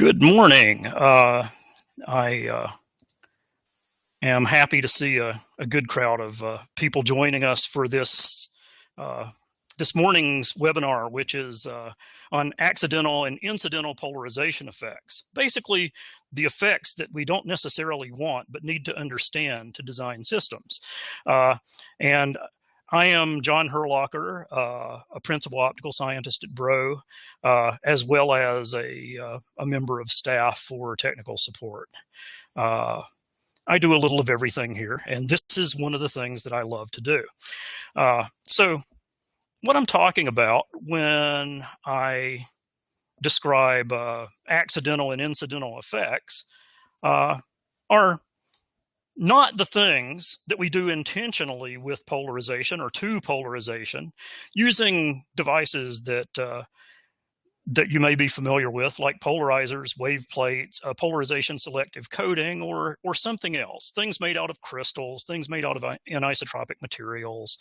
Good morning. I am happy to see a good crowd of people joining us for this morning's webinar, which is on accidental and incidental polarization effects. Basically, the effects that we don't necessarily want but need to understand to design systems. And I am John Herlocker, a principal optical scientist at Bro, as well as a member of staff for technical support. I do a little of everything here, and this is one of the things that I love to do. So what I'm talking about when I describe accidental and incidental effects are not the things that we do intentionally with polarization or to polarization, using devices that you may be familiar with, like polarizers, wave plates, polarization selective coating, or something else. Things made out of crystals, things made out of anisotropic materials,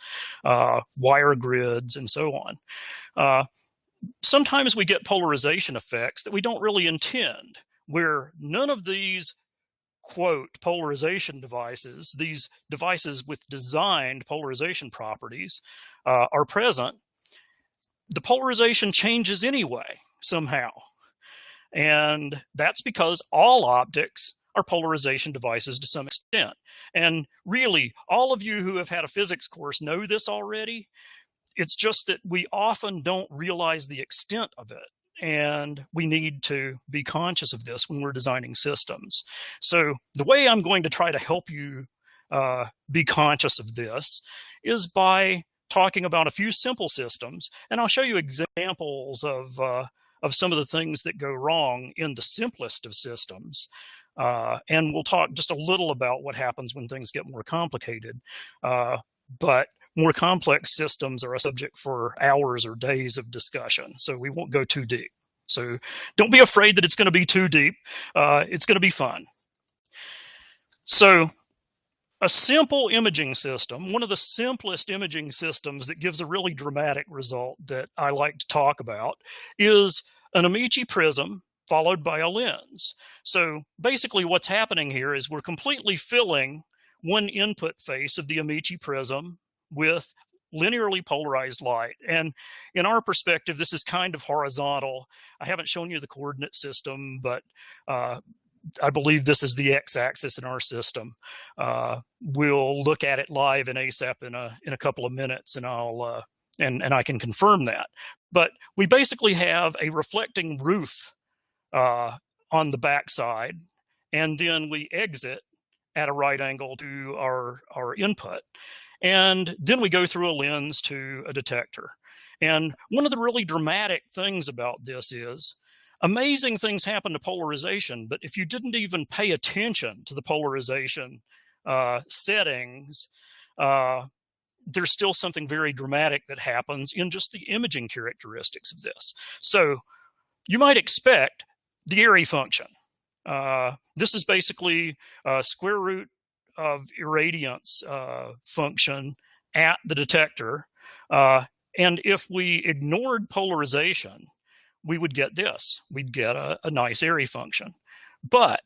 wire grids, and so on. Sometimes we get polarization effects that we don't really intend, where none of these quote polarization devices, these devices with designed polarization properties, are present. The polarization changes anyway, somehow. And that's because all optics are polarization devices to some extent. And really, all of you who have had a physics course know this already. It's just that we often don't realize the extent of it. And we need to be conscious of this when we're designing systems. So the way I'm going to try to help you be conscious of this is by talking about a few simple systems, and I'll show you examples of some of the things that go wrong in the simplest of systems. And we'll talk just a little about what happens when things get more complicated. But more complex systems are a subject for hours or days of discussion, so we won't go too deep. So don't be afraid that it's going to be too deep. It's going to be fun. So a simple imaging system, one of the simplest imaging systems that gives a really dramatic result that I like to talk about, is an Amici prism followed by a lens. So basically what's happening here is we're completely filling one input face of the Amici prism with linearly polarized light. And in our perspective, this is kind of horizontal. I haven't shown you the coordinate system, but I believe this is the x-axis in our system. We'll look at it live in ASAP in a couple of minutes, and I'll and I can confirm that. But we basically have a reflecting roof on the back side, and then we exit at a right angle to our input. And then we go through a lens to a detector. And one of the really dramatic things about this is amazing things happen to polarization, but if you didn't even pay attention to the polarization settings, there's still something very dramatic that happens in just the imaging characteristics of this. So you might expect the Airy function. This is basically a square root of irradiance function at the detector. And if we ignored polarization, we would get this. We'd get a nice Airy function. But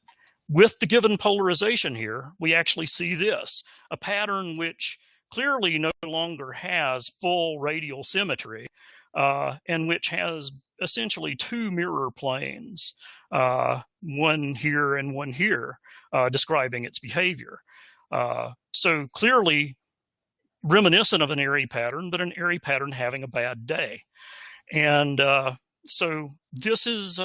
with the given polarization here, we actually see this, a pattern which clearly no longer has full radial symmetry, and which has essentially two mirror planes, one here and one here, describing its behavior. So clearly reminiscent of an Airy pattern, but an Airy pattern having a bad day. And so this is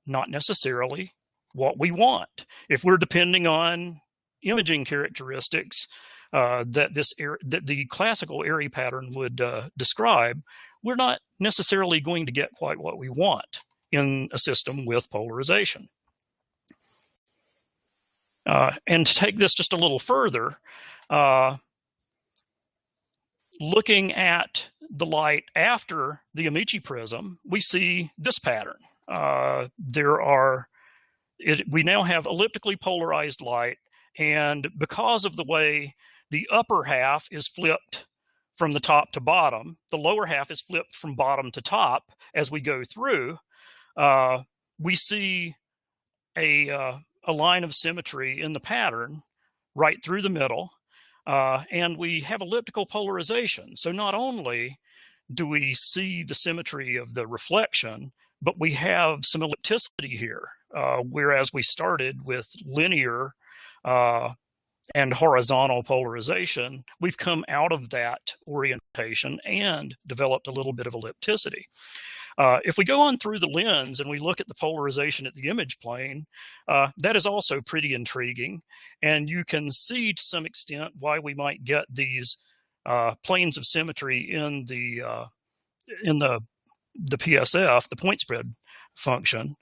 not necessarily what we want. If we're depending on imaging characteristics that the classical Airy pattern would describe, we're not necessarily going to get quite what we want in a system with polarization. And to take this just a little further, looking at the light after the Amici prism, we see this pattern. We now have elliptically polarized light, and because of the way the upper half is flipped from the top to bottom, the lower half is flipped from bottom to top as we go through, we see a line of symmetry in the pattern right through the middle, and we have elliptical polarization. So not only do we see the symmetry of the reflection, but we have some ellipticity here, whereas we started with linear and horizontal polarization. We've come out of that orientation and developed a little bit of ellipticity. If we go on through the lens and we look at the polarization at the image plane, that is also pretty intriguing. And you can see to some extent why we might get these planes of symmetry in the PSF, the point spread function.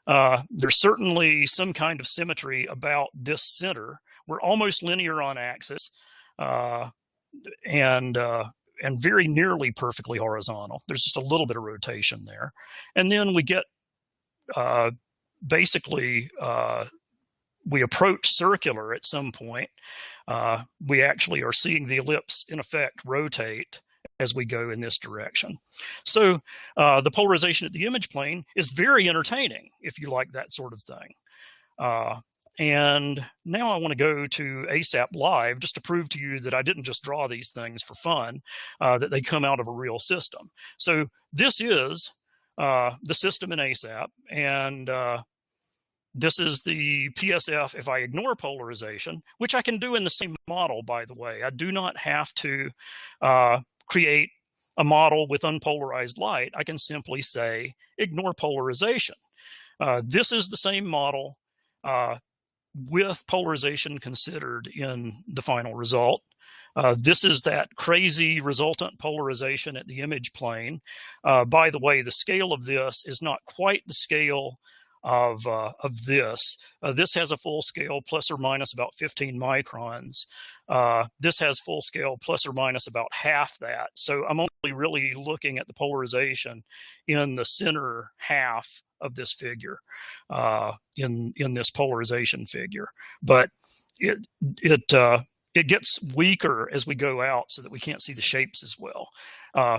There's certainly some kind of symmetry about this center. We're almost linear on axis, and very nearly perfectly horizontal. There's just a little bit of rotation there. And then we get basically, we approach circular at some point. We actually are seeing the ellipse in effect rotate as we go in this direction. So the polarization at the image plane is very entertaining if you like that sort of thing. And now I want to go to ASAP Live just to prove to you that I didn't just draw these things for fun, that they come out of a real system. So this is the system in ASAP, and this is the PSF if I ignore polarization, which I can do in the same model, by the way. I do not have to create a model with unpolarized light. I can simply say, ignore polarization. This is the same model with polarization considered in the final result. This is that crazy resultant polarization at the image plane. By the way, the scale of this is not quite the scale of this. This has a full scale plus or minus about 15 microns. This has full scale plus or minus about half that. So I'm only really looking at the polarization in the center half of this figure, in this polarization figure. But it gets weaker as we go out so that we can't see the shapes as well.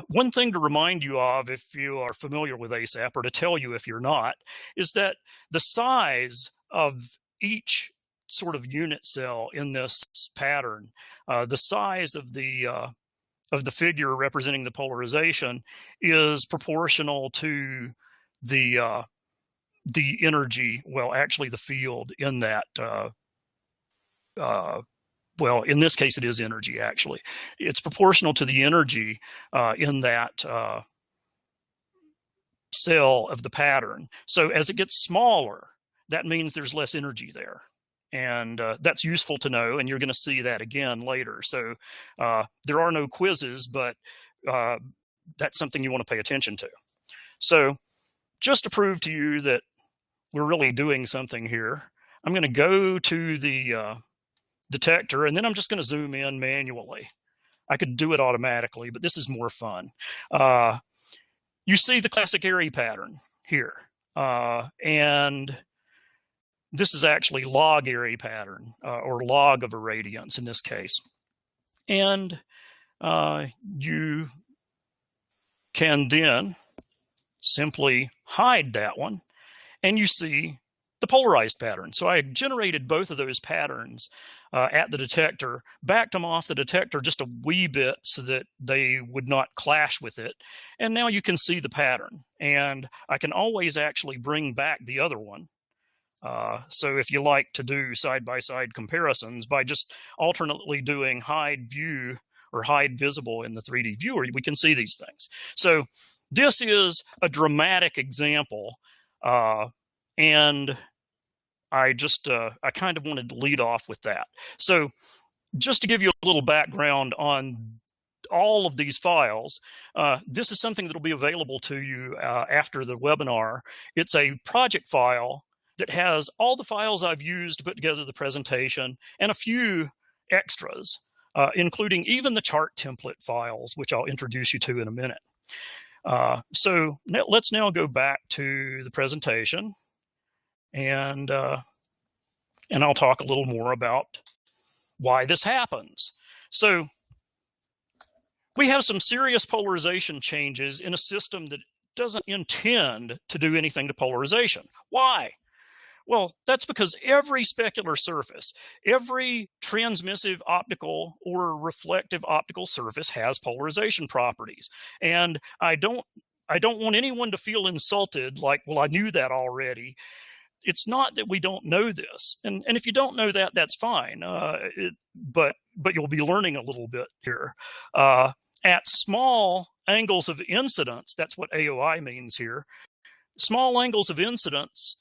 One thing to remind you of, if you are familiar with ASAP, or to tell you if you're not, is that the size of each sort of unit cell in this pattern, the size of the figure representing the polarization is proportional to the energy, well, actually the field in that, well, in this case, it is energy, actually. It's proportional to the energy in that cell of the pattern. So as it gets smaller, that means there's less energy there. And that's useful to know, and you're going to see that again later. So there are no quizzes, but that's something you want to pay attention to. So just to prove to you that we're really doing something here, I'm going to go to the detector, and then I'm just going to zoom in manually. I could do it automatically, but this is more fun. You see the classic Airy pattern here, and this is actually log Airy pattern, or log of irradiance in this case. And you can then simply hide that one, and you see the polarized pattern. So I generated both of those patterns at the detector, backed them off the detector just a wee bit so that they would not clash with it. And now you can see the pattern. And I can always actually bring back the other one. So if you like to do side-by-side comparisons by just alternately doing hide view or hide visible in the 3D viewer, we can see these things. So this is a dramatic example, and I kind of wanted to lead off with that. So just to give you a little background on all of these files, this is something that will be available to you after the webinar. It's a project file that has all the files I've used to put together the presentation and a few extras, including even the chart template files, which I'll introduce you to in a minute. So let's now go back to the presentation, and I'll talk a little more about why this happens. So we have some serious polarization changes in a system that doesn't intend to do anything to polarization. Why? Well, that's because every specular surface, every transmissive optical or reflective optical surface has polarization properties. And I don't want anyone to feel insulted like, well, I knew that already. It's not that we don't know this. And if you don't know that, that's fine. But you'll be learning a little bit here. At small angles of incidence, that's what AOI means here, small angles of incidence,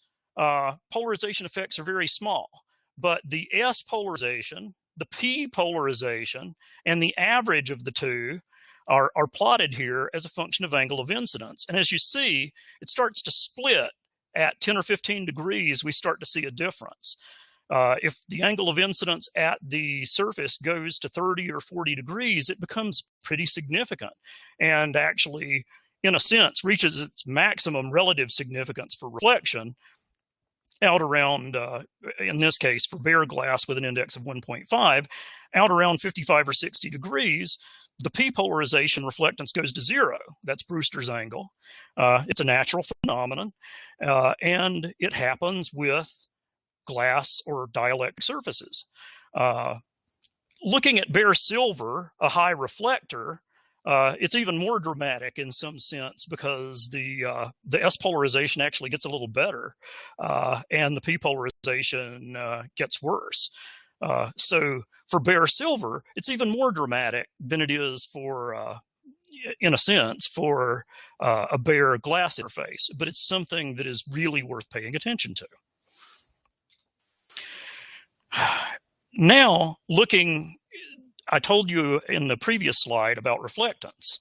polarization effects are very small, but the S polarization, the P polarization, and the average of the two are plotted here as a function of angle of incidence. And as you see, it starts to split at 10 or 15 degrees. We start to see a difference. If the angle of incidence at the surface goes to 30 or 40 degrees, it becomes pretty significant and actually, in a sense, reaches its maximum relative significance for reflection out around, in this case, for bare glass with an index of 1.5, out around 55 or 60 degrees, the P polarization reflectance goes to 0. That's Brewster's angle. It's a natural phenomenon, and it happens with glass or dielectric surfaces. Looking at bare silver, a high reflector, it's even more dramatic in some sense because the S polarization actually gets a little better, and the P polarization gets worse. So for bare silver, it's even more dramatic than it is for, in a sense, for a bare glass interface. But it's something that is really worth paying attention to. Now, looking, I told you in the previous slide about reflectance,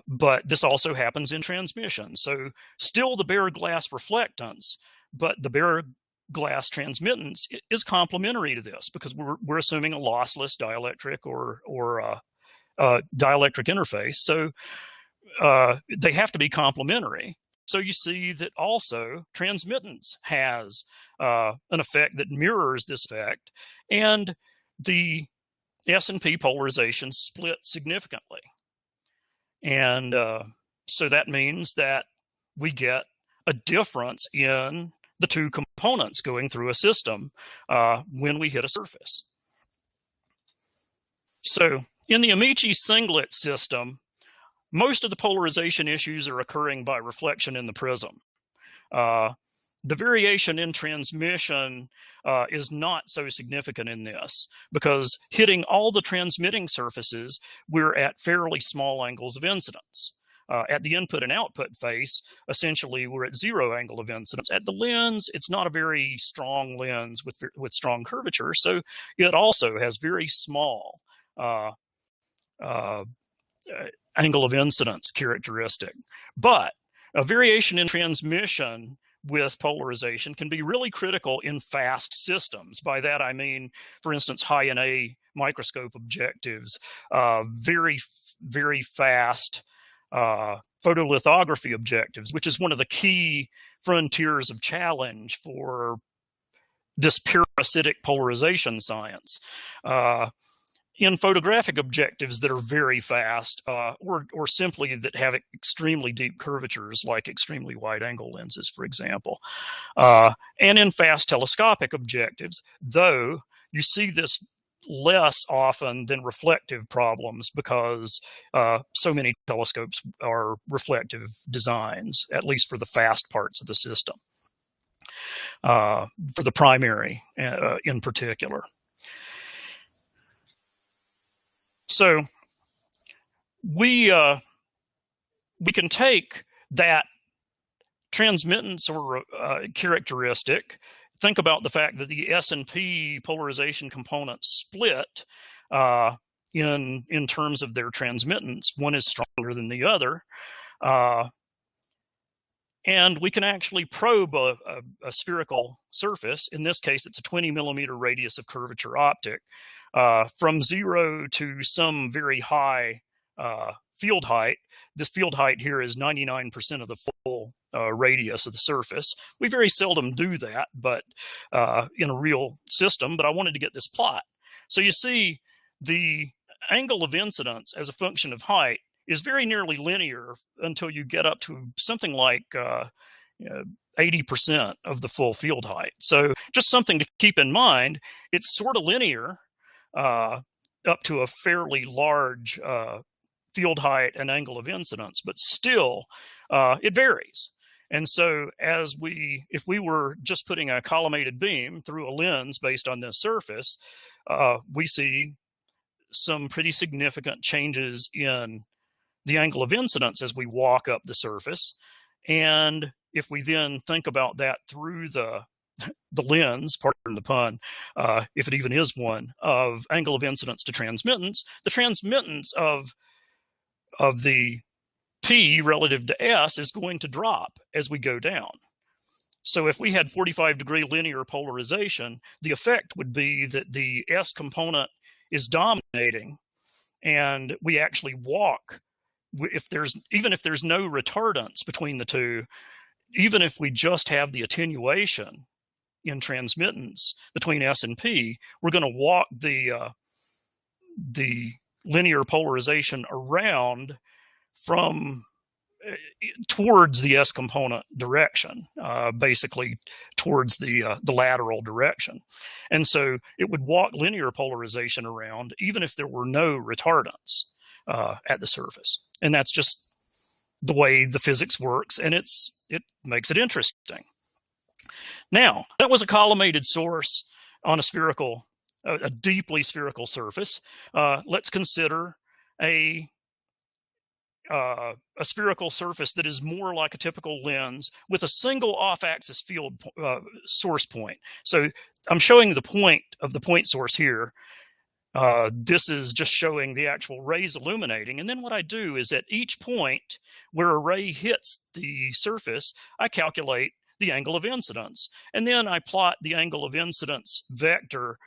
but this also happens in transmission. So still the bare glass reflectance, but the bare glass transmittance is complementary to this because we're assuming a lossless dielectric or dielectric interface. So they have to be complementary. So you see that also transmittance has an effect that mirrors this effect, and the S and P polarization split significantly. And so that means that we get a difference in the two components going through a system when we hit a surface. So in the Amici singlet system, most of the polarization issues are occurring by reflection in the prism. The variation in transmission is not so significant in this because hitting all the transmitting surfaces, we're at fairly small angles of incidence. At the input and output face, essentially we're at 0 angle of incidence. At the lens, it's not a very strong lens with strong curvature, so it also has very small angle of incidence characteristic. But a variation in transmission with polarization can be really critical in fast systems. By that I mean, for instance, high NA microscope objectives, very, very fast photolithography objectives, which is one of the key frontiers of challenge for this parasitic polarization science. In photographic objectives that are very fast, or simply that have extremely deep curvatures, like extremely wide-angle lenses, for example. And in fast telescopic objectives, though you see this less often than reflective problems because so many telescopes are reflective designs, at least for the fast parts of the system, for the primary in particular. So we can take that transmittance or characteristic, think about the fact that the S and P polarization components split in terms of their transmittance. One is stronger than the other. And we can actually probe a spherical surface. In this case, it's a 20 millimeter radius of curvature optic from 0 to some very high field height. This field height here is 99% of the full radius of the surface. We very seldom do that, but in a real system, but I wanted to get this plot. So you see the angle of incidence as a function of height is very nearly linear until you get up to something like 80% of the full field height. So just something to keep in mind, it's sort of linear up to a fairly large field height and angle of incidence, but still it varies. And so if we were just putting a collimated beam through a lens based on this surface, we see some pretty significant changes in the angle of incidence as we walk up the surface. And if we then think about that through the lens, pardon the pun, if it even is one, of angle of incidence to transmittance, the transmittance of the P relative to S is going to drop as we go down. So if we had 45-degree linear polarization, the effect would be that the S component is dominating, and we actually walk, even if there's no retardance between the two, even if we just have the attenuation in transmittance between S and P, we're going to walk the linear polarization around from towards the S component direction, basically towards the lateral direction. And so it would walk linear polarization around even if there were no retardance at the surface. And that's just the way the physics works, and it makes it interesting. Now, that was a collimated source on a deeply spherical surface. Let's consider a spherical surface that is more like a typical lens with a single off-axis field source point. So I'm showing the point of the point source here. This is just showing the actual rays illuminating. And then what I do is at each point where a ray hits the surface, I calculate the angle of incidence. And then I plot the angle of incidence vector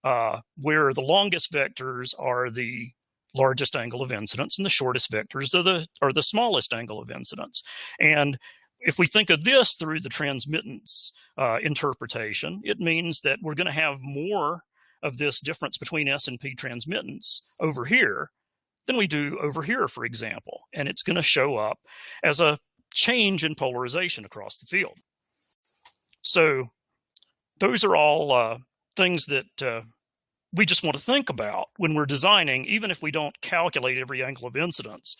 where the longest vectors are the largest angle of incidence and the shortest vectors are the smallest angle of incidence. And if we think of this through the transmittance interpretation, it means that we're going to have more of this difference between S and P transmittance over here than we do over here, for example. And it's going to show up as a change in polarization across the field. So those are all things that we just want to think about when we're designing, even if we don't calculate every angle of incidence.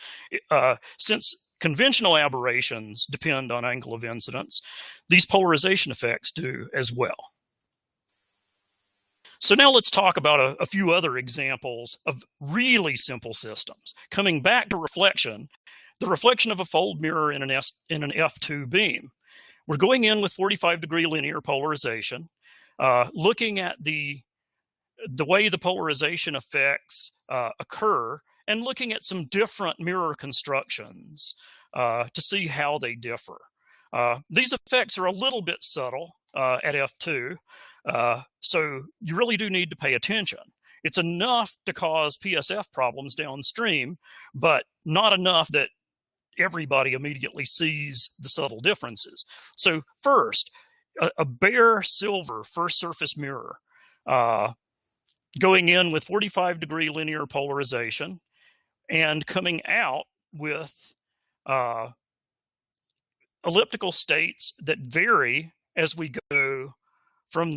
Since conventional aberrations depend on angle of incidence, these polarization effects do as well. So now let's talk about a few other examples of really simple systems. Coming back to reflection, the reflection of a fold mirror in an F2 beam. We're going in with 45-degree linear polarization, looking at the way the polarization effects occur, and looking at some different mirror constructions to see how they differ. These effects are a little bit subtle at F2, so you really do need to pay attention. It's enough to cause PSF problems downstream, but not enough that everybody immediately sees the subtle differences. So first, a bare silver first surface mirror, going in with 45-degree linear polarization and coming out with elliptical states that vary as we go from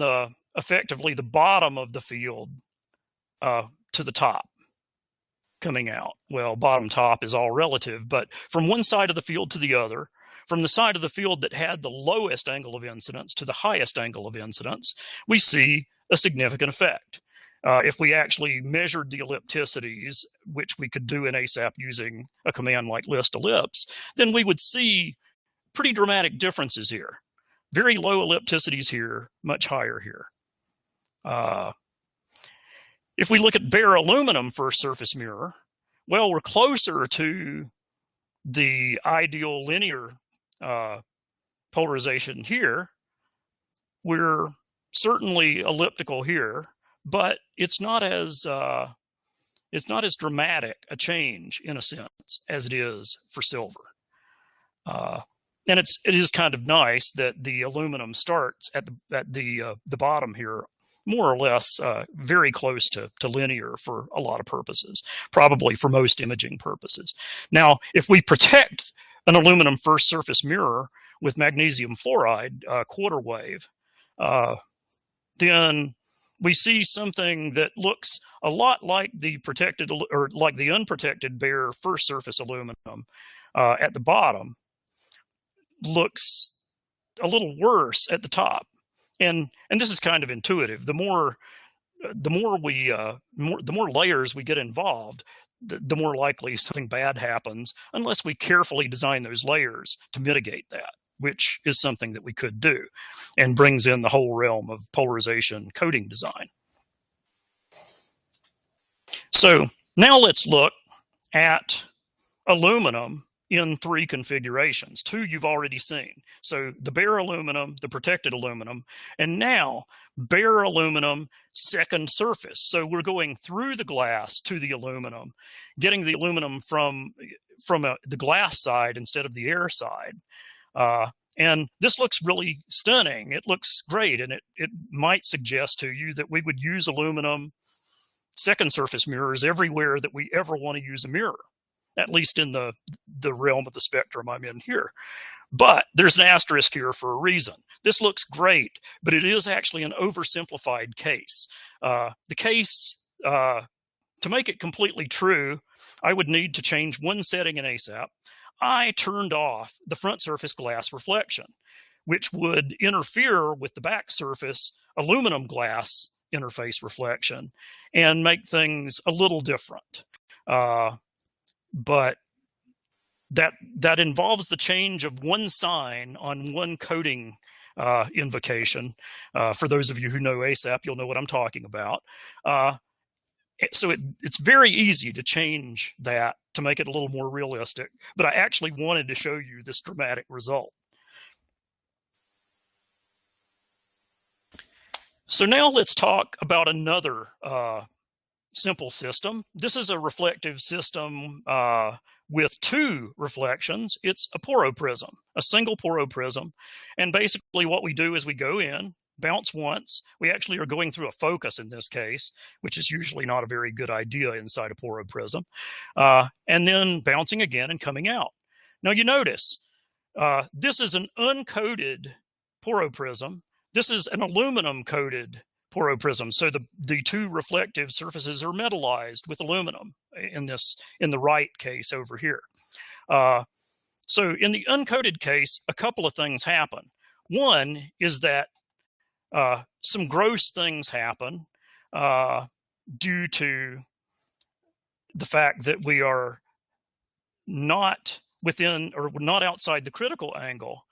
effectively the bottom of the field to the top coming out. Well, bottom top is all relative, but from one side of the field to the other, from the side of the field that had the lowest angle of incidence to the highest angle of incidence, we see a significant effect. If we actually measured the ellipticities, which we could do in ASAP using a command like list ellipse, then we would see pretty dramatic differences here. Very low ellipticities here, much higher here. If we look at bare aluminum first surface mirror, well, we're closer to the ideal linear polarization here. We're certainly elliptical here, but it's not as dramatic a change in a sense as it is for silver. And it is kind of nice that the aluminum starts at the bottom here more or less very close to linear for a lot of purposes, probably for most imaging purposes. Now, if we protect an aluminum first surface mirror with magnesium fluoride quarter wave, then we see something that looks a lot like the protected or like the unprotected bare first surface aluminum at the bottom, looks a little worse at the top. And this is kind of intuitive. The more layers we get involved, the more likely something bad happens, unless we carefully design those layers to mitigate that, which is something that we could do, and brings in the whole realm of polarization coating design. So now let's look at aluminum in three configurations. Two you've already seen. So the bare aluminum, the protected aluminum, and now bare aluminum second surface. So we're going through the glass to the aluminum, getting the aluminum from the glass side instead of the air side. And this looks really stunning. It looks great, and it might suggest to you that we would use aluminum second surface mirrors everywhere that we ever want to use a mirror, at least in the realm of the spectrum I'm in here. But there's an asterisk here for a reason. This looks great, but it is actually an oversimplified case. The case, to make it completely true, I would need to change one setting in ASAP. I turned off the front surface glass reflection, which would interfere with the back surface aluminum glass interface reflection and make things a little different. But that involves the change of one sign on one coating invocation. For those of you who know ASAP, you'll know what I'm talking about. So it's very easy to change that to make it a little more realistic, but I actually wanted to show you this dramatic result. So now let's talk about another simple system. This is a reflective system with two reflections. It's a poroprism, a single poroprism. And basically what we do is we go in, bounce once. We actually are going through a focus in this case, which is usually not a very good idea inside a poroprism, and then bouncing again and coming out. Now you notice this is an uncoated poroprism. This is an aluminum coated poroprism. So the two reflective surfaces are metallized with aluminum in the right case over here. So in the uncoated case, a couple of things happen. One is that some gross things happen due to the fact that we are not within or not outside the critical angle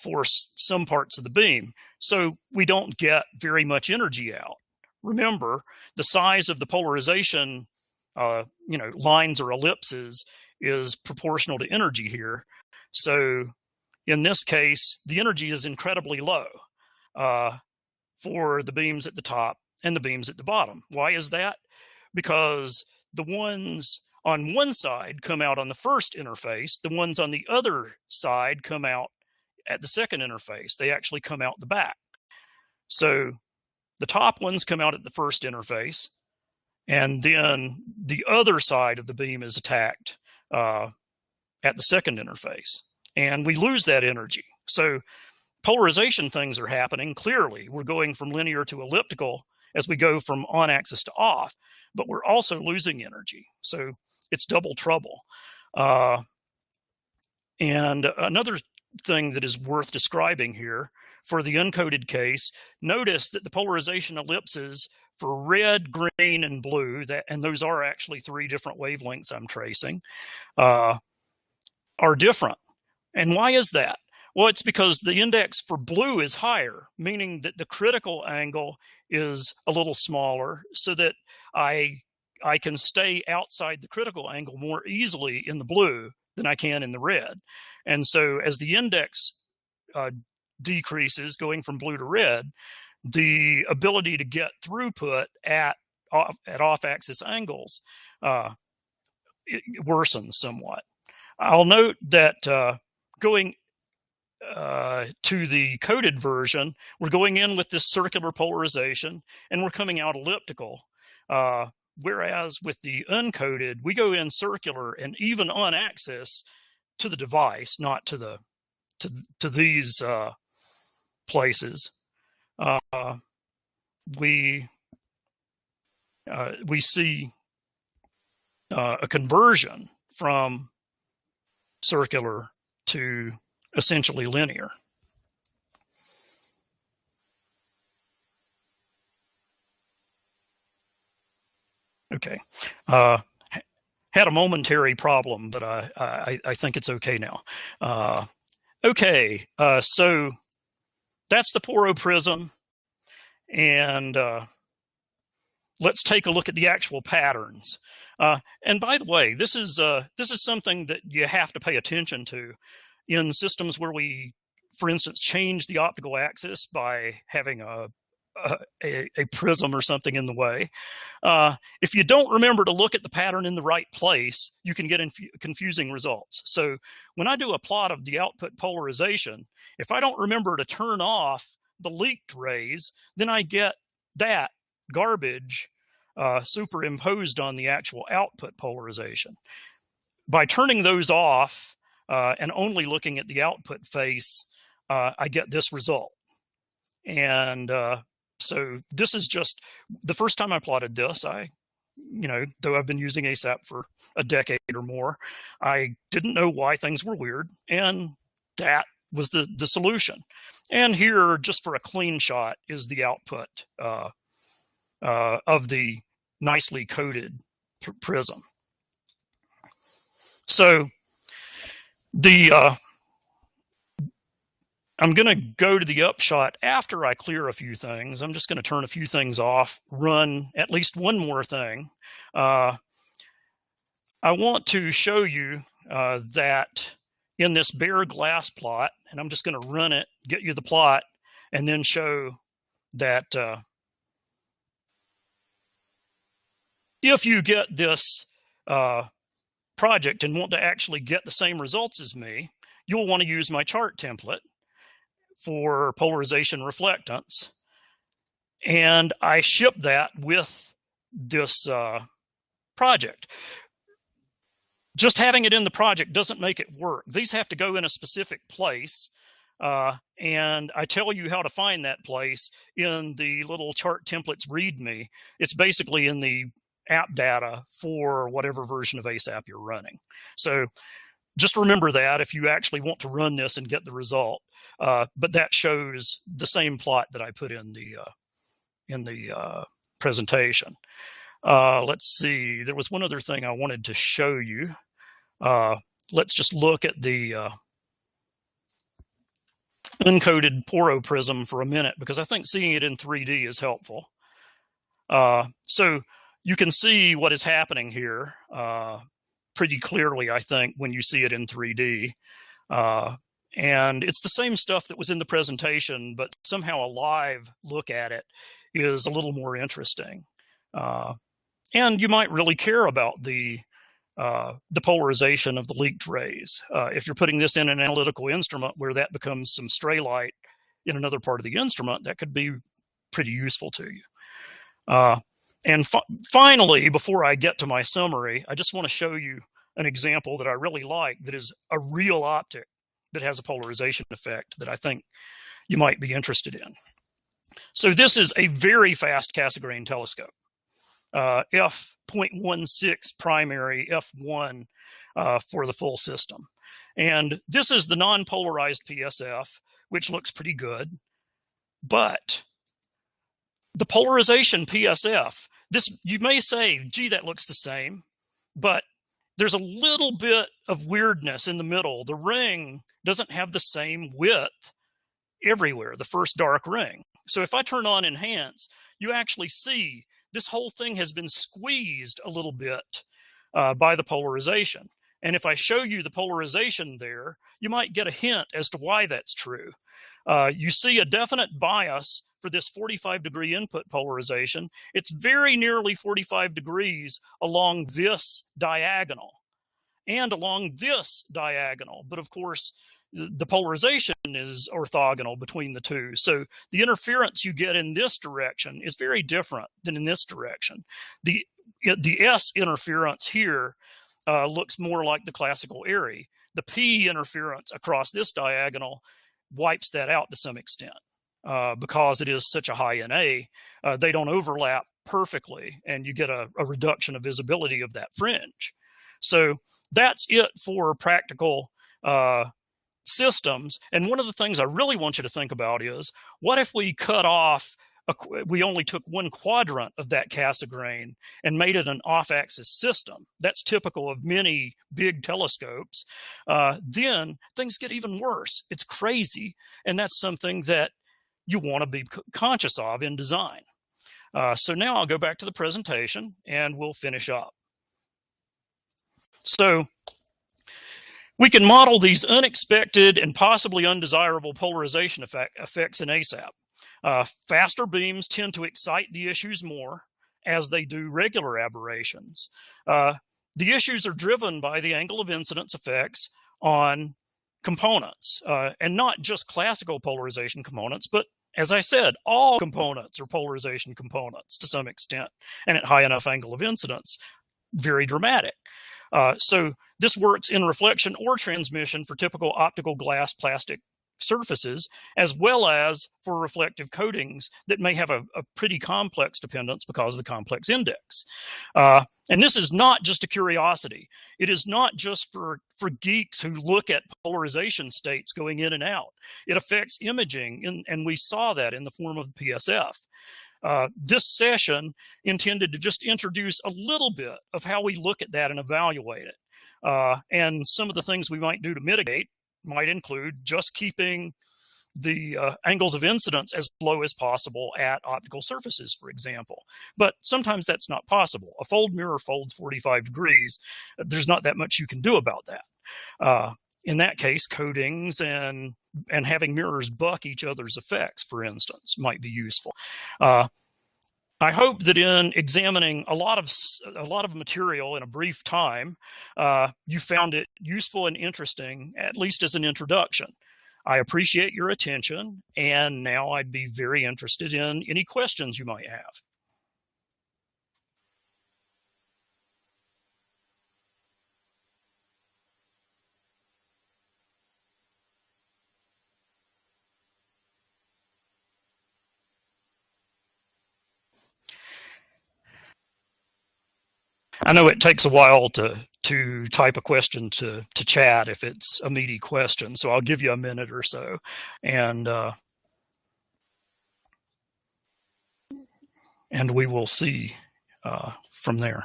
for some parts of the beam. So we don't get very much energy out. Remember, the size of the polarization lines or ellipses is proportional to energy here. So in this case, the energy is incredibly low for the beams at the top and the beams at the bottom. Why is that? Because the ones on one side come out on the first interface. The ones on the other side come out at the second interface. They actually come out the back. So the top ones come out at the first interface, and then the other side of the beam is attacked at the second interface. And we lose that energy. So polarization things are happening clearly. We're going from linear to elliptical as we go from on axis to off, but we're also losing energy. So it's double trouble. And another thing that is worth describing here for the uncoated case, notice that the polarization ellipses for red, green, and blue, and those are actually three different wavelengths I'm tracing, are different. And why is that? Well, it's because the index for blue is higher, meaning that the critical angle is a little smaller so that I can stay outside the critical angle more easily in the blue than I can in the red. And so as the index decreases going from blue to red, the ability to get throughput at off-axis angles it worsens somewhat. I'll note that going to the coded version, we're going in with this circular polarization, and we're coming out elliptical. Whereas with the uncoded, we go in circular and even on axis to the device, not to the to these places. We see a conversion from circular to essentially linear. Okay. Had a momentary problem, but I think it's okay now. Okay, so that's the poro prism, and let's take a look at the actual patterns. And by the way, this is something that you have to pay attention to in systems where we, for instance, change the optical axis by having a prism or something in the way. If you don't remember to look at the pattern in the right place, you can get confusing results. So when I do a plot of the output polarization, if I don't remember to turn off the leaked rays, then I get that garbage superimposed on the actual output polarization. By turning those off and only looking at the output face, I get this result. And so this is just the first time I plotted this. Though I've been using ASAP for a decade or more, I didn't know why things were weird, and that was the solution. And here, just for a clean shot, is the output of the nicely coded prism. So I'm going to go to the upshot after I clear a few things. I'm just going to turn a few things off, run at least one more thing. I want to show you that in this bare glass plot, and I'm just going to run it, get you the plot, and then show that if you get this project and want to actually get the same results as me, you'll want to use my chart template for polarization reflectance. And I ship that with this project. Just having it in the project doesn't make it work. These have to go in a specific place. And I tell you how to find that place in the little chart templates README. It's basically in the app data for whatever version of ASAP you're running. So just remember that if you actually want to run this and get the result. But that shows the same plot that I put in the presentation. Let's see. There was one other thing I wanted to show you. Let's just look at the uncoded poro prism for a minute, because I think seeing it in 3D is helpful. So you can see what is happening here pretty clearly, I think, when you see it in 3D. And it's the same stuff that was in the presentation, but somehow a live look at it is a little more interesting. And you might really care about the polarization of the leaked rays. If you're putting this in an analytical instrument where that becomes some stray light in another part of the instrument, that could be pretty useful to you. And finally, before I get to my summary, I just want to show you an example that I really like that is a real optic that has a polarization effect that I think you might be interested in. So this is a very fast Cassegrain telescope. F.16 primary, F1 for the full system. And this is the non-polarized PSF, which looks pretty good. But the polarization PSF, this, you may say, gee, that looks the same, but there's a little bit of weirdness in the middle. The ring doesn't have the same width everywhere, the first dark ring. So if I turn on Enhance, you actually see this whole thing has been squeezed a little bit by the polarization. And if I show you the polarization there, you might get a hint as to why that's true. You see a definite bias for this 45-degree input polarization. It's very nearly 45 degrees along this diagonal. and along this diagonal. But of course, the polarization is orthogonal between the two. So the interference you get in this direction is very different than in this direction. The S interference here looks more like the classical area. The P interference across this diagonal wipes that out to some extent. Because it is such a high NA, they don't overlap perfectly, and you get a reduction of visibility of that fringe. So that's it for practical systems. And one of the things I really want you to think about is, what if we cut off, we only took one quadrant of that Cassegrain and made it an off-axis system? That's typical of many big telescopes. Then things get even worse. It's crazy, and that's something that you want to be conscious of in design. So now I'll go back to the presentation and we'll finish up. So we can model these unexpected and possibly undesirable polarization effects in ASAP. Faster beams tend to excite the issues more, as they do regular aberrations. The issues are driven by the angle of incidence effects on components, and not just classical polarization components, but as I said, all components are polarization components to some extent, and at high enough angle of incidence, very dramatic. So this works in reflection or transmission for typical optical glass plastic surfaces, as well as for reflective coatings that may have a pretty complex dependence because of the complex index. And this is not just a curiosity. It is not just for geeks who look at polarization states going in and out. It affects imaging, and we saw that in the form of the PSF. This session intended to just introduce a little bit of how we look at that and evaluate it. And some of the things we might do to mitigate might include just keeping the angles of incidence as low as possible at optical surfaces, for example. But sometimes that's not possible. A fold mirror folds 45 degrees. There's not that much you can do about that. In that case, coatings and having mirrors buck each other's effects, for instance, might be useful. I hope that in examining a lot of material in a brief time, you found it useful and interesting, at least as an introduction. I appreciate your attention, and now I'd be very interested in any questions you might have. I know it takes a while to type a question to chat if it's a meaty question, so I'll give you a minute or so, and we will see from there.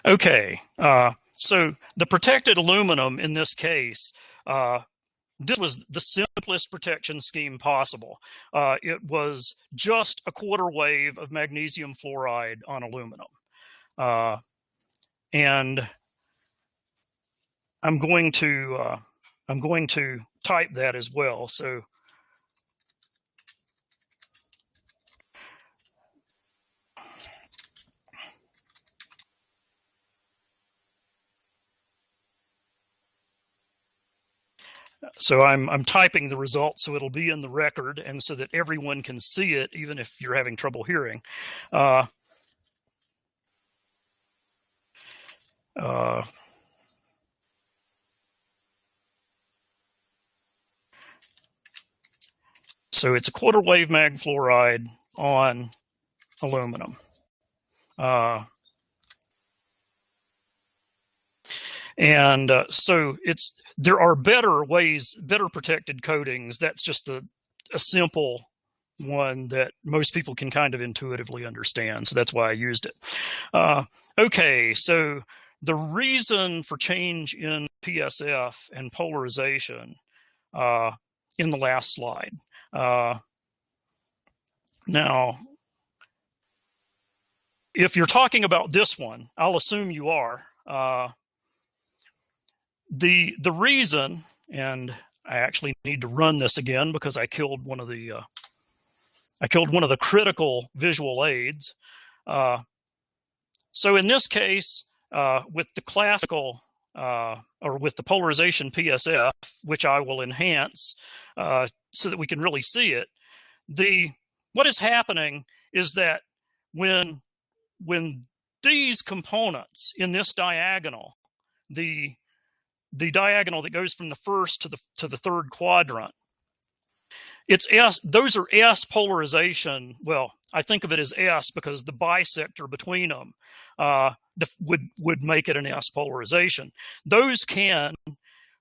Okay, so the protected aluminum in this case, this was the simplest protection scheme possible. It was just a quarter wave of magnesium fluoride on aluminum. And I'm going to type that as well. So I'm typing the results so it'll be in the record and so that everyone can see it, even if you're having trouble hearing. So it's a quarter wave mag fluoride on aluminum. So there are better ways, better protected coatings. That's just a simple one that most people can kind of intuitively understand. So that's why I used it. Okay, so the reason for change in PSF and polarization in the last slide. Now, if you're talking about this one, I'll assume you are. The reason, and I actually need to run this again because I killed one of the critical visual aids. So in this case, with the classical or with the polarization PSF, which I will enhance so that we can really see it, what is happening is that when these components in this diagonal, the diagonal that goes from the first to the third quadrant, it's S. Those are S polarization. Well, I think of it as S because the bisector between them would make it an S polarization. Those can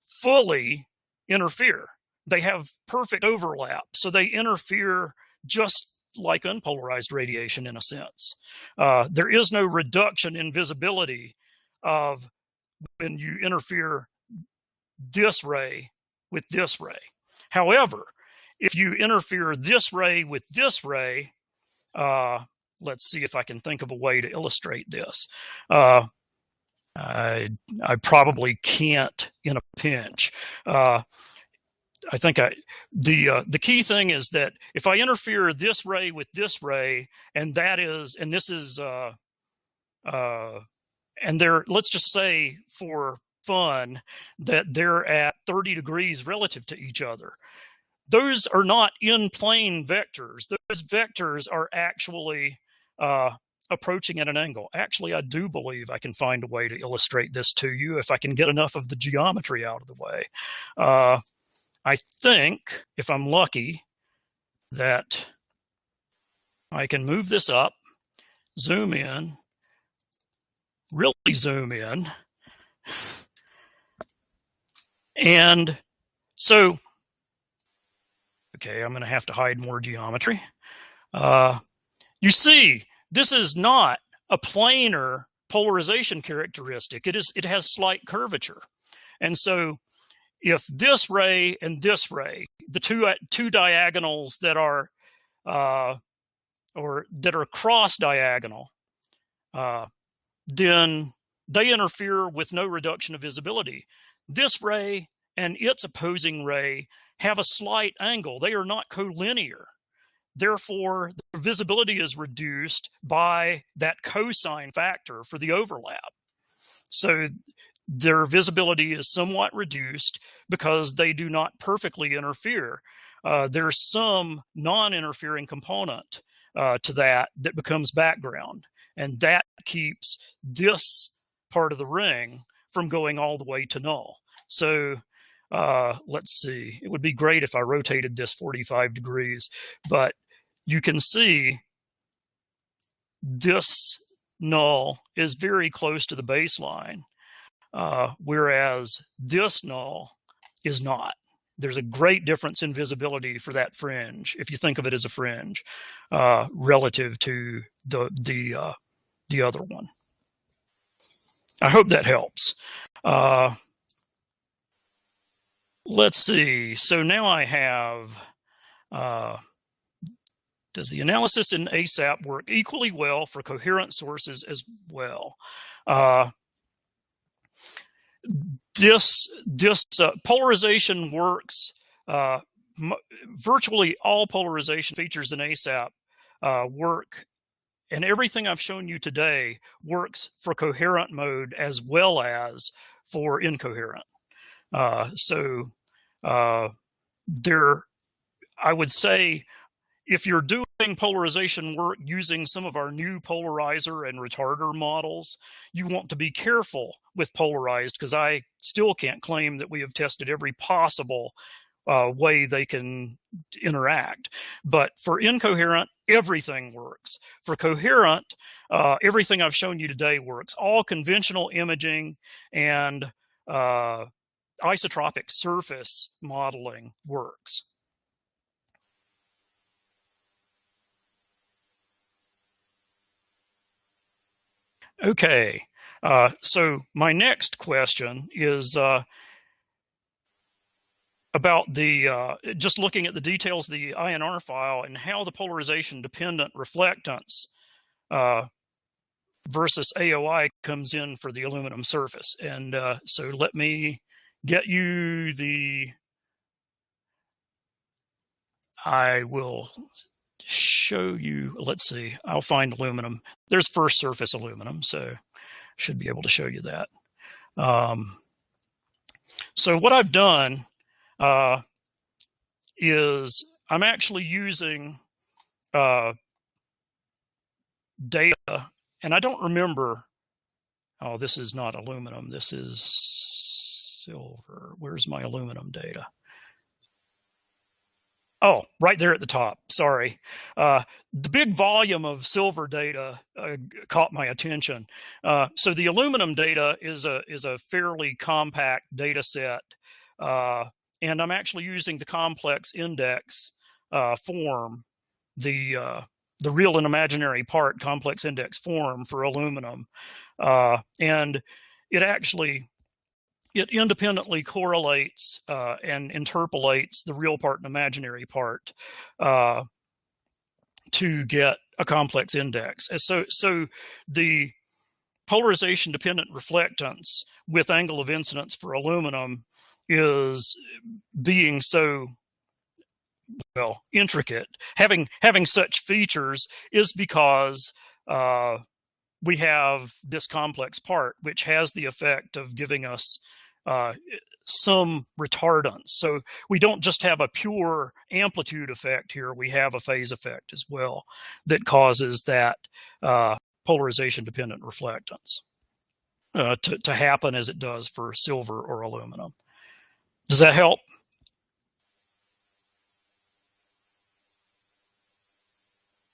fully interfere. They have perfect overlap, so they interfere just like unpolarized radiation in a sense. There is no reduction in visibility of when you interfere this ray with this ray. However, if you interfere this ray with this ray, let's see if I can think of a way to illustrate this. I probably can't in a pinch. I think the key thing is that if I interfere this ray with this ray, and this is and let's just say for fun that they're at 30 degrees relative to each other. Those are not in plane vectors. Those vectors are actually approaching at an angle. Actually, I do believe I can find a way to illustrate this to you if I can get enough of the geometry out of the way. I think, if I'm lucky, that I can move this up, zoom in, really zoom in. And so, okay, I'm going to have to hide more geometry. You see, this is not a planar polarization characteristic. It has slight curvature. And so if this ray and this ray, the two diagonals that are cross diagonal, then they interfere with no reduction of visibility. This ray and its opposing ray have a slight angle. They are not collinear. Therefore, the visibility is reduced by that cosine factor for the overlap. So their visibility is somewhat reduced because they do not perfectly interfere. There's some non-interfering component to that becomes background, and that keeps this part of the ring from going all the way to null. So let's see. It would be great if I rotated this 45 degrees, but you can see this null is very close to the baseline, whereas this null is not. There's a great difference in visibility for that fringe, if you think of it as a fringe, relative to the other one. I hope that helps. Let's see. So now I have, does the analysis in ASAP work equally well for coherent sources as well? This polarization works. Virtually all polarization features in ASAP work, and everything I've shown you today works for coherent mode as well as for incoherent. So I would say, if you're doing polarization work using some of our new polarizer and retarder models, you want to be careful with polarized, because I still can't claim that we have tested every possible way they can interact. But for incoherent, everything works. For coherent, everything I've shown you today works. All conventional imaging and isotropic surface modeling works. Okay, so my next question is about just looking at the details of the INR file and how the polarization dependent reflectance versus AOI comes in for the aluminum surface. And so let me get you I will show you, let's see, I'll find aluminum. There's first surface aluminum, so should be able to show you that. So what I've done is I'm actually using data, and I don't remember, oh, this is not aluminum, this is silver. Where's my aluminum data? Oh, right there at the top. Sorry. The big volume of silver data caught my attention. So the aluminum data is a fairly compact data set, and I'm actually using the complex index form, the real and imaginary part complex index form for aluminum, and it independently correlates and interpolates the real part and imaginary part to get a complex index. And so the polarization dependent reflectance with angle of incidence for aluminum is being so intricate. Having such features is because we have this complex part, which has the effect of giving us some retardance. So we don't just have a pure amplitude effect here, we have a phase effect as well that causes that polarization dependent reflectance to happen as it does for silver or aluminum. Does that help?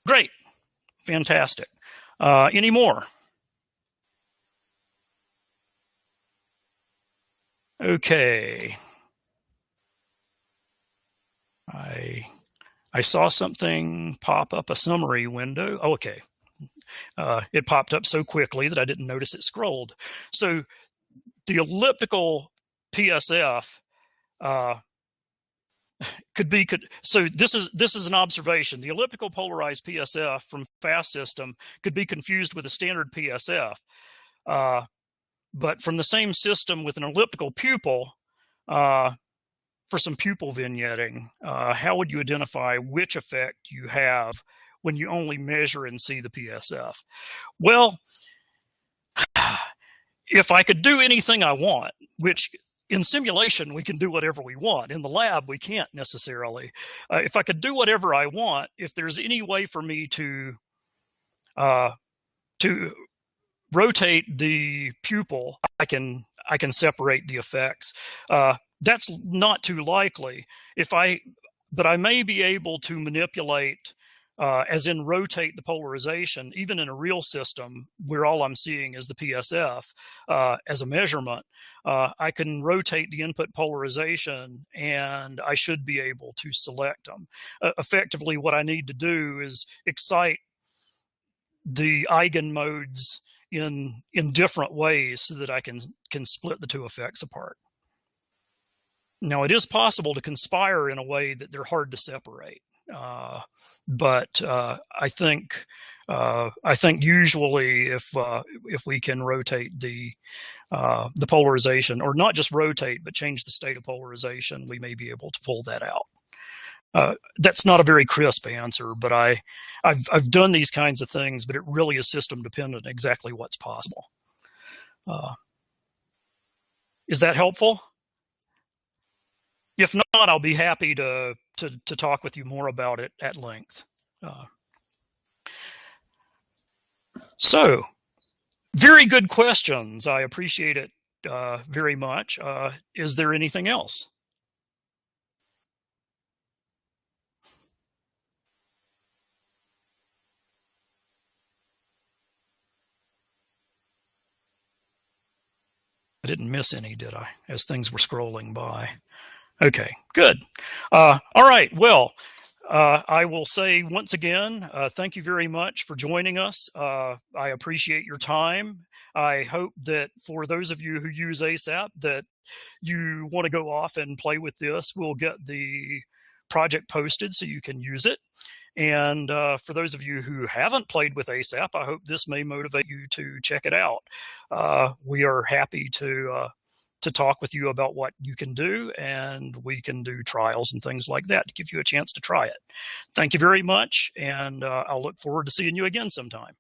Great. Fantastic. Any more? Okay. I saw something pop up a summary window. Oh, okay. It popped up so quickly that I didn't notice it scrolled. So the elliptical PSF so this is an observation. The elliptical polarized PSF from fast system could be confused with a standard PSF. But from the same system with an elliptical pupil, for some pupil vignetting, how would you identify which effect you have when you only measure and see the PSF? Well, if I could do anything I want, which in simulation we can do whatever we want. In the lab, we can't necessarily. If I could do whatever I want, if there's any way for me to rotate the pupil, I can separate the effects. That's not too likely. But I may be able to manipulate, as in rotate the polarization, even in a real system where all I'm seeing is the PSF as a measurement. I can rotate the input polarization, and I should be able to select them. Effectively, what I need to do is excite the eigenmodes in different ways so that I can split the two effects apart. Now, it is possible to conspire in a way that they're hard to separate, but I think usually if we can rotate the polarization, or not just rotate but change the state of polarization, we may be able to pull that out. That's not a very crisp answer, but I've done these kinds of things, but it really is system dependent exactly what's possible. Is that helpful? If not, I'll be happy to talk with you more about it at length. So, very good questions. I appreciate it very much. Is there anything else? I didn't miss any, did I, as things were scrolling by? Okay, good. All right, well, I will say once again, thank you very much for joining us. I appreciate your time. I hope that for those of you who use ASAP, that you want to go off and play with this. We'll get the project posted so you can use it. And for those of you who haven't played with ASAP, I hope this may motivate you to check it out. We are happy to talk with you about what you can do, and we can do trials and things like that to give you a chance to try it. Thank you very much, and I'll look forward to seeing you again sometime.